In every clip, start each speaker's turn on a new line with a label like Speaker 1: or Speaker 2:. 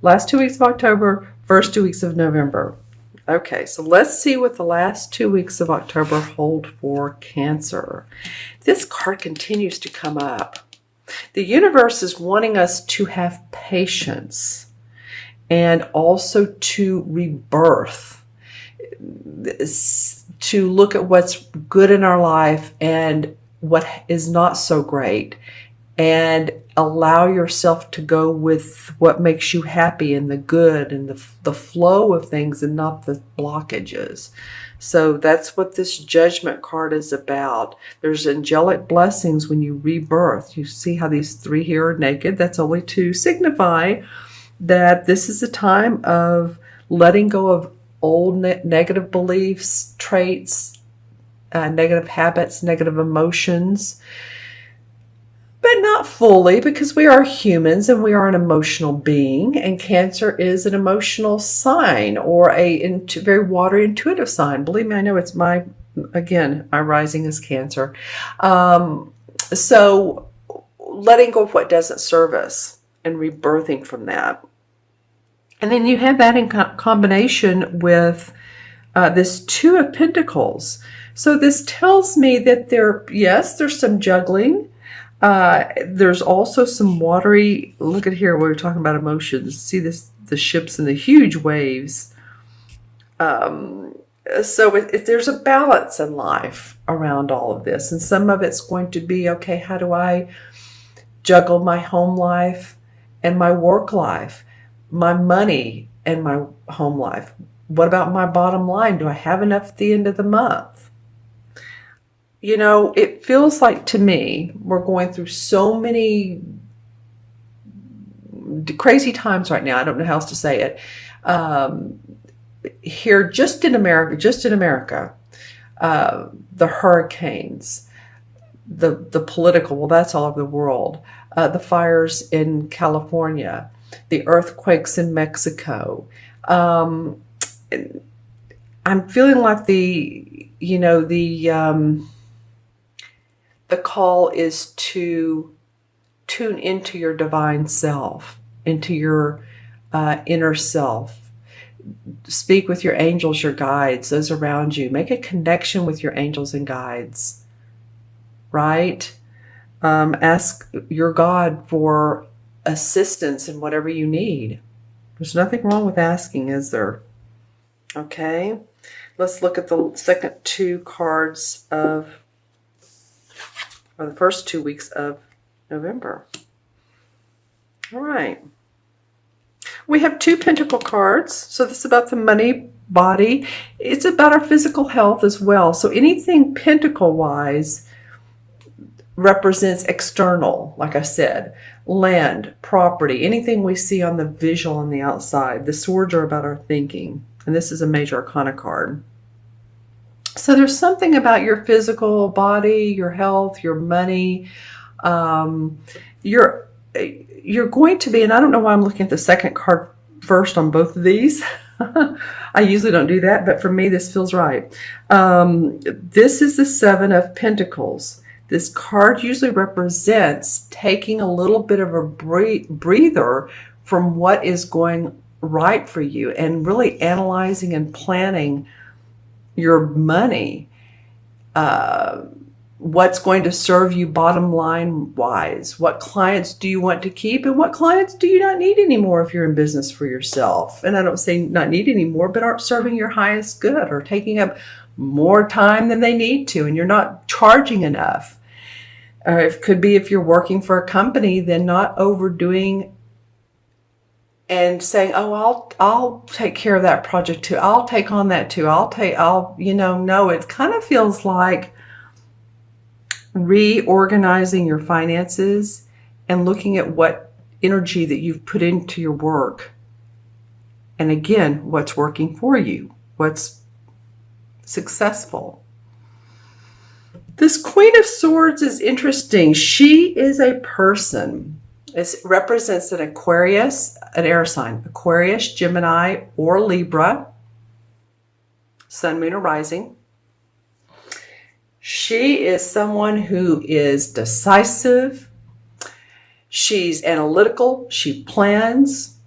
Speaker 1: Last 2 weeks of October, first 2 weeks of November. Okay, so let's see what the last 2 weeks of October hold for Cancer. This card continues to come up. The universe is wanting us to have patience and also to rebirth, to look at what's good in our life and what is not so great, and allow yourself to go with what makes you happy and the good and the flow of things and not the blockages. So that's what this Judgment card is about. There's angelic blessings when you rebirth. You see how these three here are naked? That's only to signify that this is a time of letting go of old negative beliefs, traits, negative habits, negative emotions. But not fully, because we are humans and we are an emotional being, and Cancer is an emotional sign, or a very watery intuitive sign. Believe me, I know it's my rising is Cancer. So letting go of what doesn't serve us and rebirthing from that. And then you have that in combination with this Two of Pentacles. So this tells me that there's some juggling. There's also some watery, look at here, we're talking about emotions. See the ships and the huge waves. So there's a balance in life around all of this. And some of it's going to be, okay, how do I juggle my home life and my work life, my money and my home life? What about my bottom line? Do I have enough at the end of the month? You know, it feels like to me, we're going through so many crazy times right now. I don't know how else to say it. Here, just in America, the hurricanes, the political, well, that's all over the world. The fires in California, the earthquakes in Mexico. I'm feeling like the call is to tune into your divine self, into your inner self. Speak with your angels, your guides, those around you. Make a connection with your angels and guides, right? Ask your God for assistance in whatever you need. There's nothing wrong with asking, is there? Okay, let's look at the second two cards or the first 2 weeks of November. All right. We have two Pentacle cards. So this is about the money, body. It's about our physical health as well. So anything Pentacle-wise represents external, like I said, land, property, anything we see on the visual on the outside. The swords are about our thinking. And this is a major arcana card. So there's something about your physical body, your health, your money. You're going to be, and I don't know why I'm looking at the second card first on both of these. I usually don't do that, but for me, this feels right. This is the Seven of Pentacles. This card usually represents taking a little bit of a breather from what is going right for you and really analyzing and planning your money, what's going to serve you bottom line wise. What clients do you want to keep and what clients do you not need anymore if you're in business for yourself? And I don't say not need anymore, but aren't serving your highest good or taking up more time than they need to and you're not charging enough. Or it could be if you're working for a company, then not overdoing and saying, oh, I'll take care of that project too. I'll take on that too. No, it kind of feels like reorganizing your finances and looking at what energy that you've put into your work. And again, what's working for you, what's successful. This Queen of Swords is interesting. She is a person. It represents an Aquarius, an air sign, Aquarius, Gemini, or Libra, Sun, Moon, or Rising. She is someone who is decisive. She's analytical. She plans.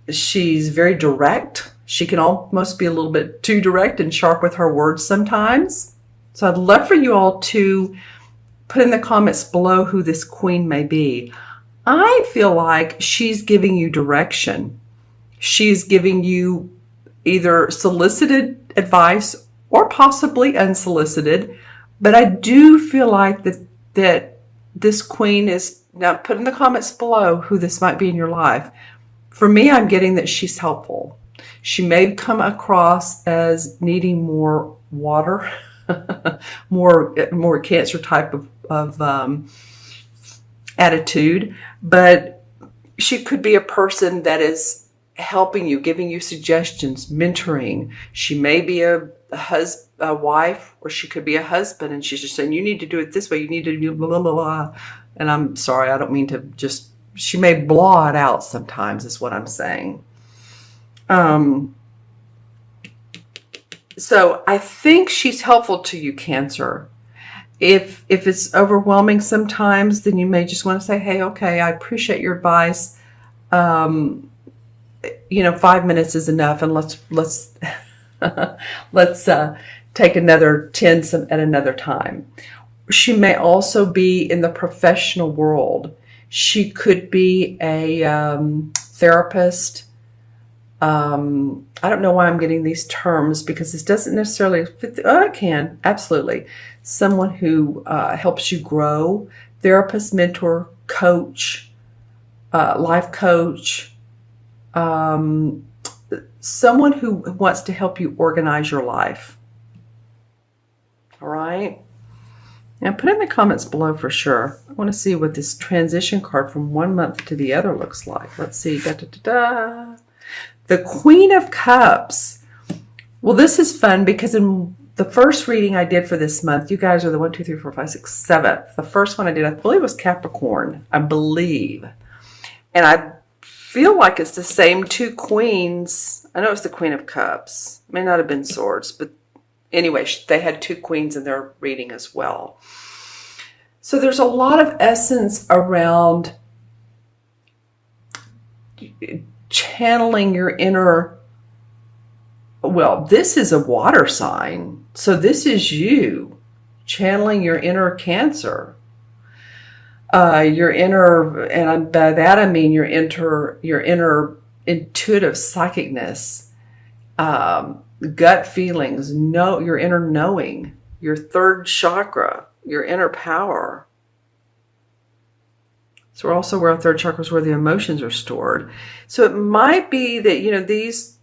Speaker 1: She's very direct. She can almost be a little bit too direct and sharp with her words sometimes. So I'd love for you all to put in the comments below who this queen may be. I feel like she's giving you direction. She's giving you either solicited advice or possibly unsolicited. But I do feel like that this queen is, now put in the comments below who this might be in your life. For me, I'm getting that she's helpful. She may come across as needing more water, more Cancer type of attitude, but she could be a person that is helping you, giving you suggestions, mentoring. She may be a wife, or she could be a husband, and she's just saying, you need to do it this way, you need to do blah, blah, blah, blah. And I'm sorry, I don't mean to just, she may blah it out sometimes is what I'm saying. So I think she's helpful to you, Cancer. If it's overwhelming sometimes, then you may just want to say, hey, okay, I appreciate your advice. 5 minutes is enough, and let's let's take another 10 at another time. She may also be in the professional world. She could be a therapist. I don't know why I'm getting these terms, because this doesn't necessarily fit. It can, absolutely. Someone who helps you grow. Therapist, mentor, coach, life coach. Someone who wants to help you organize your life. All right. Now put in the comments below for sure. I want to see what this transition card from one month to the other looks like. Let's see. Da, da, da, da. The Queen of Cups. Well, this is fun because in the first reading I did for this month, you guys are the 1, 2, 3, 4, 5, 6, 7th. The first one I did, I believe, was Capricorn. I believe. And I feel like it's the same two queens. I know it's the Queen of Cups. It may not have been Swords, but anyway, they had two queens in their reading as well. So there's a lot of essence around channeling your inner, well, this is a water sign. So this is you channeling your inner Cancer. Your inner, and by that I mean your inner intuitive psychicness, gut feelings, your inner knowing, your third chakra, your inner power. So we're also where our third chakra is, where the emotions are stored. So it might be that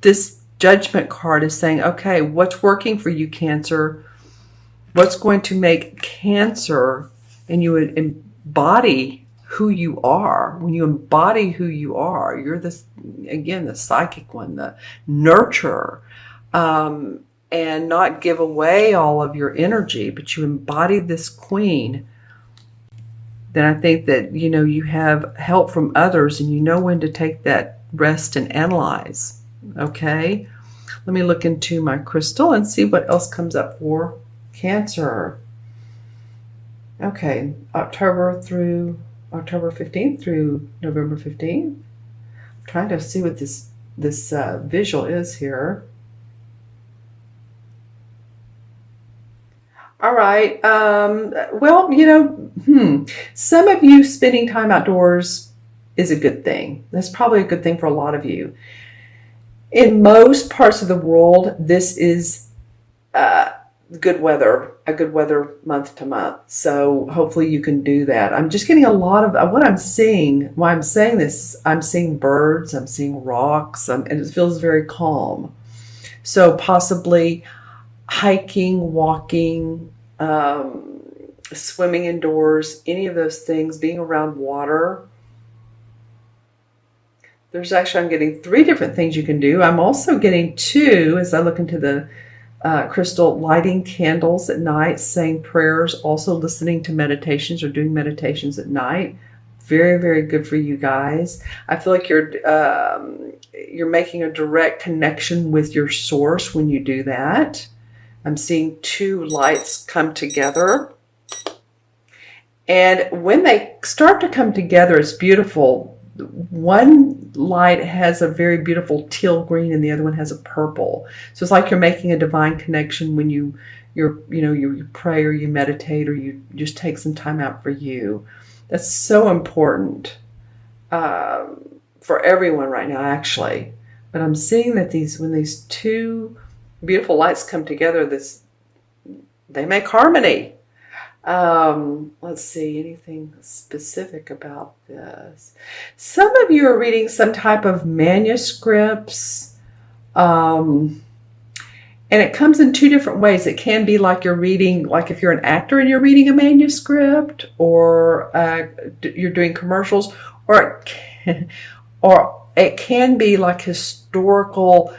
Speaker 1: this judgment card is saying, okay, what's working for you, Cancer? What's going to make Cancer, and you would embody who you are. When you embody who you are, you're the psychic one, the nurturer, and not give away all of your energy, but you embody this queen. Then I think that, you have help from others, and you know when to take that rest and analyze. Okay. Let me look into my crystal and see what else comes up for Cancer. Okay. October 15th through November 15th. I'm trying to see what this visual is here. All right. Well, some of you spending time outdoors is a good thing. That's probably a good thing for a lot of you. In most parts of the world, this is good weather, a good weather month to month. So hopefully you can do that. I'm just getting a lot of what I'm seeing. Why I'm saying this, I'm seeing birds, I'm seeing rocks, and it feels very calm. So possibly hiking, walking, swimming indoors, any of those things, being around water. There's actually, I'm getting 3 different things you can do. I'm also getting 2, as I look into the crystal, lighting candles at night, saying prayers, also listening to meditations or doing meditations at night. Very, very good for you guys. I feel like you're making a direct connection with your source when you do that. I'm seeing 2 lights come together. And when they start to come together, it's beautiful. One light has a very beautiful teal green and the other one has a purple. So it's like you're making a divine connection when you pray or you meditate or you just take some time out for you. That's so important for everyone right now, actually. But I'm seeing that when these two beautiful lights come together, they make harmony. Let's see, anything specific about this? Some of you are reading some type of manuscripts, and it comes in two different ways. It can be like you're reading, like if you're an actor and you're reading a manuscript, or you're doing commercials, or it can be like historical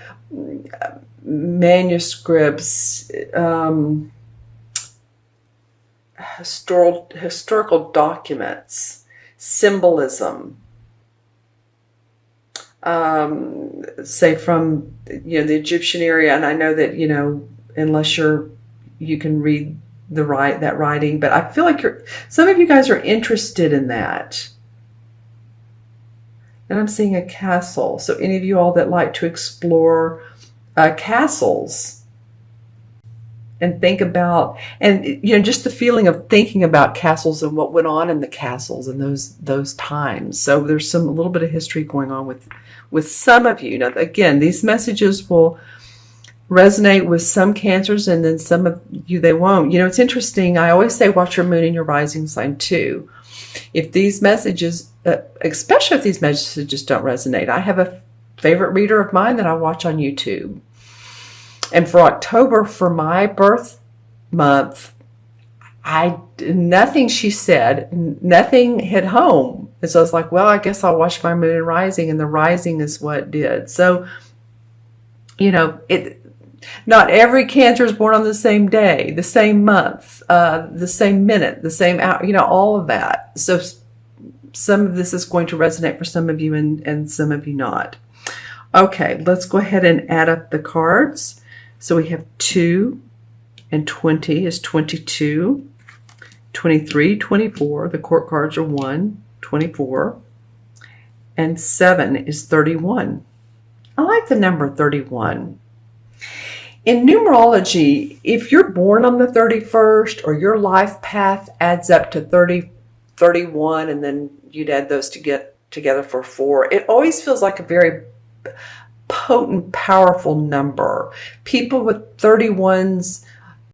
Speaker 1: manuscripts, historical documents, symbolism, say from the Egyptian area. And I know that unless you can read that writing, but I feel like some of you guys are interested in that. And I'm seeing a castle. So any of you all that like to explore castles and think about, and just the feeling of thinking about castles and what went on in the castles in those times. So there's a little bit of history going on with some of you. Now, again, these messages will resonate with some Cancers, and then some of you they won't. It's interesting. I always say watch your moon and your rising sign too. If these messages, especially if these messages don't resonate, I have a favorite reader of mine that I watch on YouTube. And for October, for my birth month, nothing she said, nothing hit home. And so I was like, well, I guess I'll watch my moon and rising, and the rising is what did. So, not every Cancer is born on the same day, the same month, the same minute, the same hour, all of that. So some of this is going to resonate for some of you and some of you not. Okay, let's go ahead and add up the cards. So we have 2 and 20 is 22, 23, 24. The court cards are 1, 24, and 7 is 31. I like the number 31. In numerology, if you're born on the 31st or your life path adds up to 30, 31, and then you'd add those to get together for 4, it always feels like a very potent, powerful number. People with 31s